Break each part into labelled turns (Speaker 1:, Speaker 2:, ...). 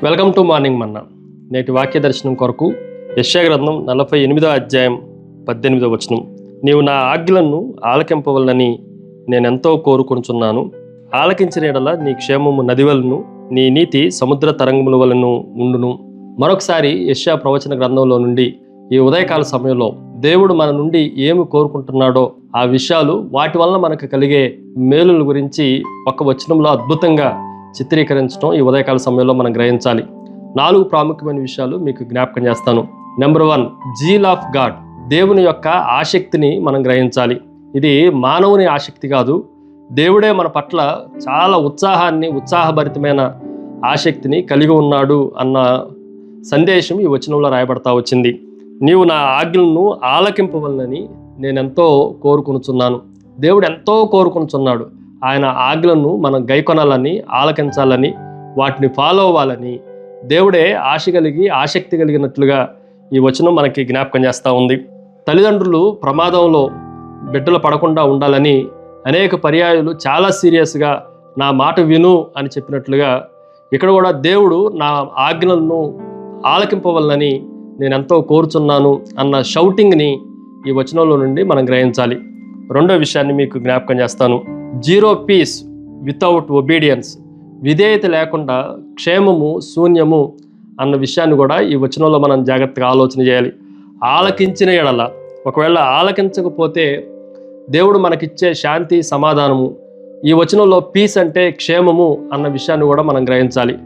Speaker 1: Welcome to morning మన్నా. నేటి వాక్య దర్శనం కొరకు యెషయా గ్రంథం 48వ అధ్యాయం 18వ వచనం. నీవు నా ఆజ్ఞలను ఆలకింపవలనని నేనెంతో కోరుకొనుచున్నాను. ఆలకించిన యెడల నీ క్షేమము నది వలెను, నీ నీతి సముద్ర తరంగముల వలెను ఉండును. మరొకసారి యెషయా ప్రవచన గ్రంథంలో నుండి ఈ ఉదయకాల సమయంలో దేవుడు మన నుండి ఏమి కోరుకుంటున్నాడో ఆ విషయాలు, వాటి వలన మనకు కలిగే మేలుల గురించి ఒక వచనంలో అద్భుతంగా చిత్రీకరించడం ఈ ఉదయకాల సమయంలో మనం గ్రహించాలి. 4 ప్రాముఖ్యమైన విషయాలు మీకు జ్ఞాపకం చేస్తాను. Number 1, zeal of God. దేవుని యొక్క ఆసక్తిని మనం గ్రహించాలి. ఇది మానవుని ఆసక్తి కాదు, దేవుడే మన పట్ల చాలా ఉత్సాహభరితమైన ఆసక్తిని కలిగి ఉన్నాడు అన్న సందేశం ఈ వచనంలో రాయబడతా వచ్చింది. నీవు నా ఆజ్ఞలను ఆలకింపవలనని నేనెంతో కోరుకొనుచున్నాను. దేవుడు ఎంతో కోరుకొనుచున్నాడు. ఆయన ఆజ్ఞలను మనం గైకొనాలని, ఆలకించాలని, వాటిని ఫాలో అవ్వాలని దేవుడే ఆసక్తి కలిగినట్లుగా ఈ వచనం మనకి జ్ఞాపకం చేస్తూ ఉంది. తల్లిదండ్రులు ప్రమాదంలో బిడ్డలు పడకుండా ఉండాలని అనేక పర్యాయాలు చాలా సీరియస్గా నా మాట విను అని చెప్పినట్లుగా ఇక్కడ కూడా దేవుడు నా ఆజ్ఞలను ఆలకింపవలనని నేనెంతో కోరుచున్నాను అన్న షౌటింగ్ని ఈ వచనంలో నుండి మనం గ్రహించాలి. రెండో విషయాన్ని మీకు జ్ఞాపకం చేస్తాను. 0 పీస్ వితౌట్ ఒబీడియన్స్. విధేయత లేకుండా క్షేమము శూన్యము అన్న విషయాన్ని కూడా ఈ వచనంలో మనం జాగ్రత్తగా ఆలోచన చేయాలి. ఆలకించిన యెడల, ఒకవేళ ఆలకించకపోతే దేవుడు మనకిచ్చే శాంతి సమాధానము. ఈ వచనంలో పీస్ అంటే క్షేమము అన్న విషయాన్ని కూడా మనం గ్రహించాలి.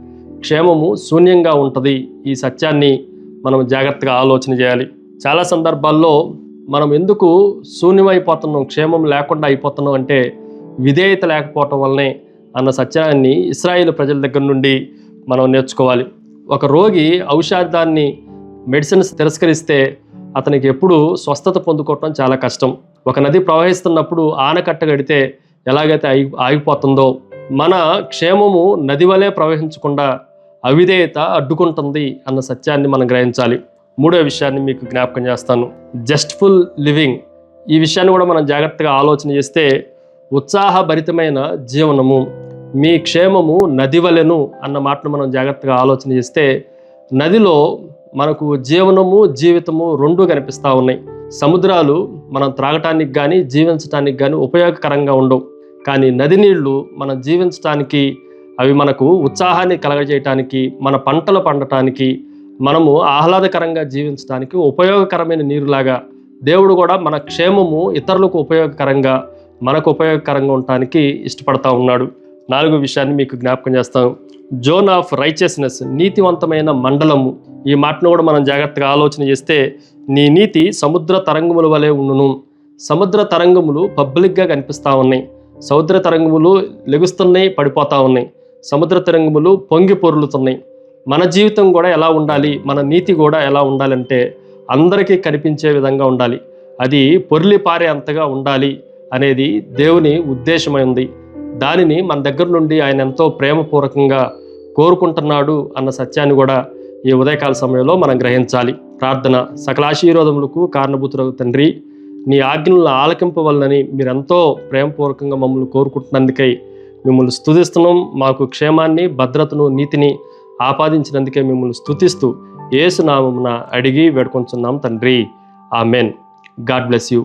Speaker 1: క్షేమము శూన్యంగా ఉంటుంది. ఈ సత్యాన్ని మనం జాగ్రత్తగా ఆలోచన చేయాలి. చాలా సందర్భాల్లో మనం ఎందుకు శూన్యమైపోతున్నాం, క్షేమం లేకుండా అయిపోతున్నాం అంటే విధేయత లేకపోవటం వల్లనే అన్న సత్యాన్ని ఇశ్రాయేలు ప్రజల దగ్గర నుండి మనం నేర్చుకోవాలి. ఒక రోగి ఔషధాన్ని, మెడిసిన్స్ తిరస్కరిస్తే అతనికి ఎప్పుడు స్వస్థత పొందుకోవటం చాలా కష్టం. ఒక నది ప్రవహిస్తున్నప్పుడు ఆనకట్ట కడితే ఎలాగైతే ఆగిపోతుందో, మన క్షేమము నది వలె ప్రవహించకుండా అవిధేయత అడ్డుకుంటుంది అన్న సత్యాన్ని మనం గ్రహించాలి. మూడో విషయాన్ని మీకు జ్ఞాపకం చేస్తాను. జస్ట్ఫుల్ లివింగ్. ఈ విషయాన్ని కూడా మనం జాగ్రత్తగా ఆలోచన చేస్తే, ఉత్సాహభరితమైన జీవనము, మీ క్షేమము నది వలెను అన్న మాటను మనం జాగ్రత్తగా ఆలోచన చేస్తే, నదిలో మనకు జీవనము జీవితము రెండూ కనిపిస్తూ ఉన్నాయి. సముద్రాలు మనం త్రాగటానికి కానీ జీవించడానికి కానీ ఉపయోగకరంగా ఉండవు. కానీ నది నీళ్లు మనం జీవించడానికి, అవి మనకు ఉత్సాహాన్ని కలగజేయటానికి, మన పంటలు పండటానికి, మనము ఆహ్లాదకరంగా జీవించడానికి ఉపయోగకరమైన నీరులాగా దేవుడు కూడా మన క్షేమము ఇతరులకు ఉపయోగకరంగా, మనకు ఉపయోగకరంగా ఉండటానికి ఇష్టపడతా ఉన్నాడు. 4వ విషయాన్ని మీకు జ్ఞాపకం చేస్తాను. Zone of righteousness. నీతివంతమైన మండలము. ఈ మాటను కూడా మనం జాగ్రత్తగా ఆలోచన చేస్తే, నీ నీతి సముద్ర తరంగముల వలె ఉండును. సముద్ర తరంగములు పబ్లిక్గా కనిపిస్తూ ఉన్నాయి. సముద్ర తరంగములు లెగుస్తున్నాయి, పడిపోతూ ఉన్నాయి. సముద్ర తరంగములు పొంగి పొర్లుతున్నాయి. మన జీవితం కూడా ఎలా ఉండాలి, మన నీతి కూడా ఎలా ఉండాలంటే అందరికీ కనిపించే విధంగా ఉండాలి. అది పొర్లి పారే అంతగా ఉండాలి అనేది దేవుని ఉద్దేశమై ఉంది. దానిని మన దగ్గర నుండి ఆయన ఎంతో ప్రేమపూర్వకంగా కోరుకుంటున్నాడు అన్న సత్యాన్ని కూడా ఈ ఉదయకాల సమయంలో మనం గ్రహించాలి. ప్రార్థన. సకల ఆశీర్వాదములకు కారణభూతులకు తండ్రి, నీ ఆజ్ఞలను ఆలకింపవలనని మీరెంతో ప్రేమపూర్వకంగా మమ్మల్ని కోరుకుంటున్నందుకై మిమ్మల్ని స్తుతిస్తున్నాం. మాకు క్షేమాన్ని, భద్రతను, నీతిని ఆపాదించినందుకే మిమ్మల్ని స్తుతిస్తూ యేసు నామమున అడిగి వేడుకొంచున్నాం తండ్రి. ఆమెన్. God bless you.